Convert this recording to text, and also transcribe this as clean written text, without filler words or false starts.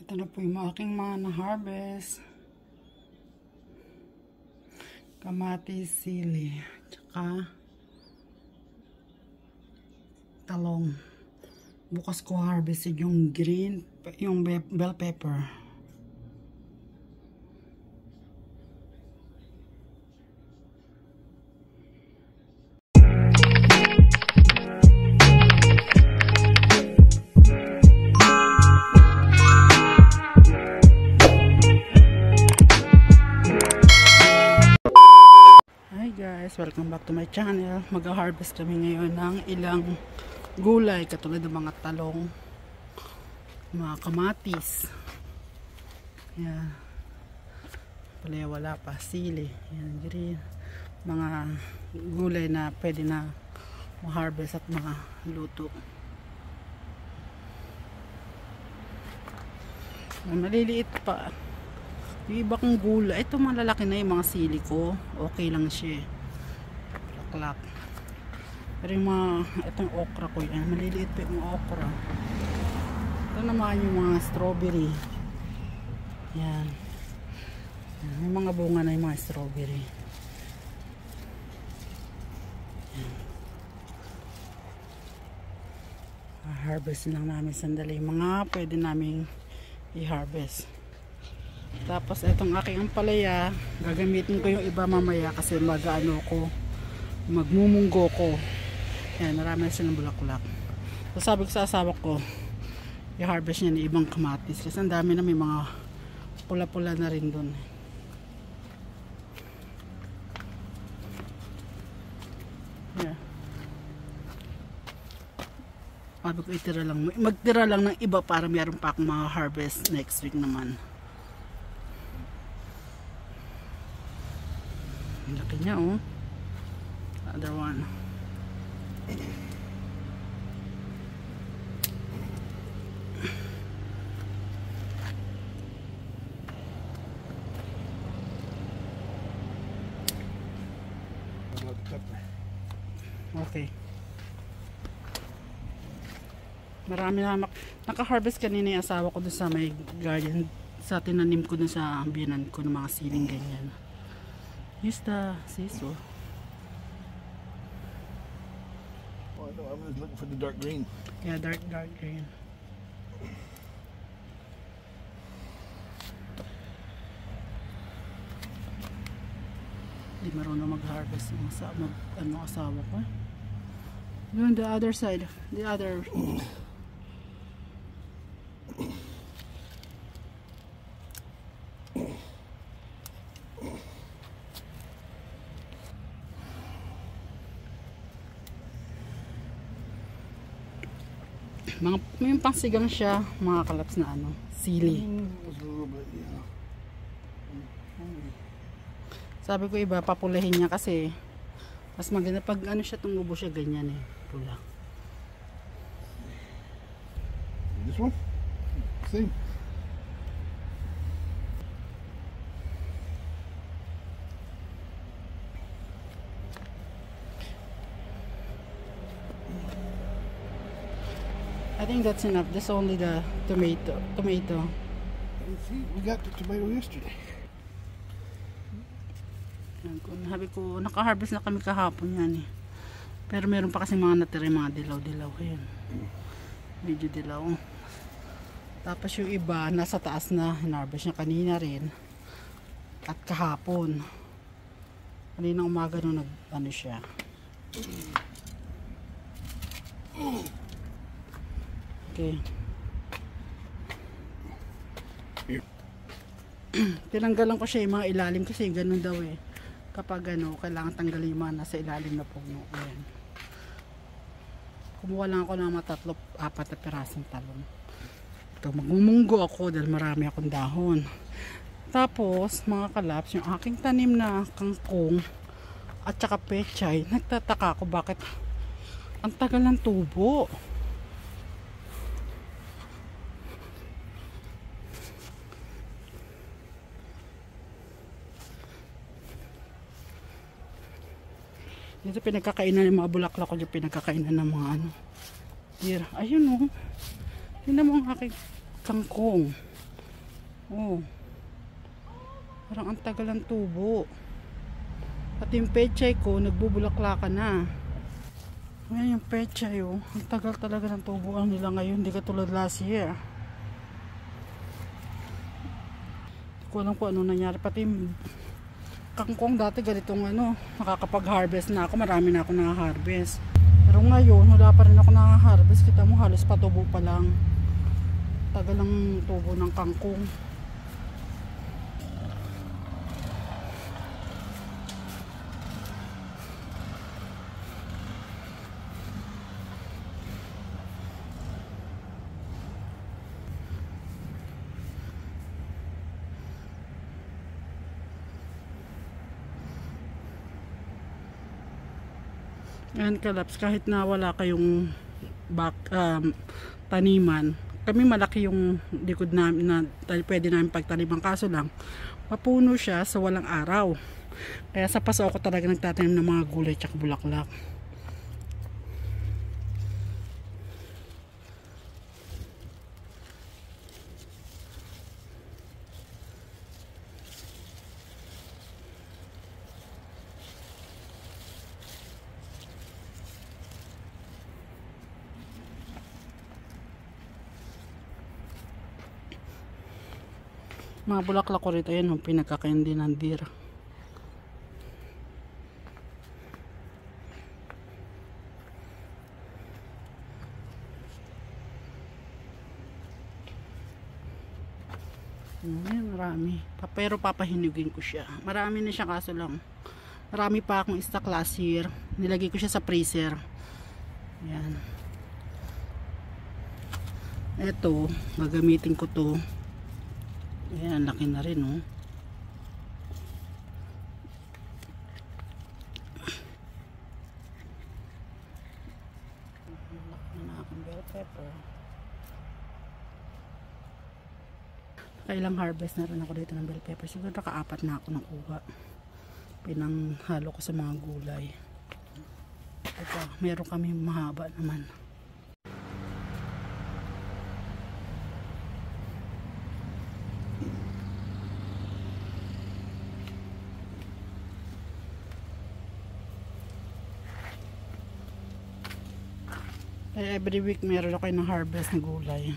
Ito na po yung aking mga na-harvest. Kamatis, sili, tsaka talong. Bukas ko harvested yung green, yung bell pepper. Welcome back to my channel. Mag-harvest kami ngayon ng ilang gulay katulad ng mga talong, mga kamatis, yan, palaya wala pa, sili, yan, green, mga gulay na pwede na ma-harvest at mga luto. Maliliit pa yung iba kong gulay. Ito malalaki na yung mga sili ko, okay lang siya, laklak. Pero yung mga itong okra ko yan, maliliit pa yung okra. Ito naman yung mga strawberry, yan, may mga bunga na yung mga strawberry. Harvest lang namin sandali mga pwede naming i-harvest. Tapos itong aking ampalaya, gagamitin ko yung iba mamaya kasi magmumunggo ko. Yan, marami na silang bulaklak. So sabi ko sa asawa ko, i-harvest niya ng ibang kamatis kasi ang dami na, may mga pula-pula na rin dun. Yeah. Sabi ko magtira lang ng iba para mayroon pa akong mga harvest next week naman. Laki niya, oh. Other one. Okay. Marami na naka-harvest kanina yung asawa ko doon sa may garden, sa tinanim ko doon sa biyanan ko ng mga siling ganyan. Use the scissor. Oh, I know. I was looking for the dark green. Yeah, dark green. Di marunong mag-harvest yung asawa ko. Doon the other side, the other. May pangsigang siya, mga kalaps na sili. Sabi ko iba, papulahin niya kasi mas maganda pag siya, tumubo siya ganyan pula. This one? Same. I think that's enough. That's only the tomato. See, we got the tomato yesterday. Sabi ko, naka-harvest na kami kahapon yan Pero meron pa kasi mga natira, mga dilaw-dilaw. Ayan. Medyo dilaw. Tapos yung iba, nasa taas na. Hinarvest niya kanina rin. At kahapon. Kanina umaga nung siya. Okay. Tinanggalan ko siya yung mga ilalim kasi ganun daw kapag kailangan tanggalin yung mga nasa ilalim na puno. Ayan. Kumuha lang ako ng mga 3-4 na pirasong talong. Ito, magmumunggo ako dahil marami akong dahon. Tapos mga kalaps, yung aking tanim na kangkong at saka pechay, nagtataka ako bakit ang tagal ng tubo. Dito pinagkakainan ng mga bulaklak ko, yung pinagkakainan ng mga deer. Ayun Tingnan mo ang aking kangkong. Oh. Parang ang tagal ng tubo. Pati yung pechay ko, nagbubulaklakan na. Ngayon yung pechay, oh. Ang tagal talaga ng tubuan nila ngayon. Hindi katulad last year. Hindi ko alam kung ano nangyari. Pati yung kangkong dati ganitong ano, nakakapag-harvest na ako. Marami na ako naka-harvest. Pero ngayon, wala pa rin ako naka-harvest. Kita mo, halos patubo pa lang. Tagal ng tubo ng kangkong. Yan kalaps, kahit na wala kayong taniman, kami malaki yung likod namin na pwede namin pagtaniman, kaso lang mapuno siya sa walang araw, kaya sa paso ako talaga nagtatanim ng mga gulay tsaka bulaklak. Mga bulaklak ko rito, yan yung pinagkakain din ng deer. Yan, marami. Pero papahinugin ko siya. Marami na siya, kaso lang marami pa akong stock last year. Nilagay ko siya sa freezer. Yan. Ito, gagamitin ko to. Ayan, laki na rin, oh. Laki na akong bell pepper. Kailang harvest na rin ako dito ng bell pepper. Siguro nakaapat na ako nakuha. Pinanghalo ko sa mga gulay. Ito, meron kami mahaba naman. Every week meron ako ng harvest na gulay.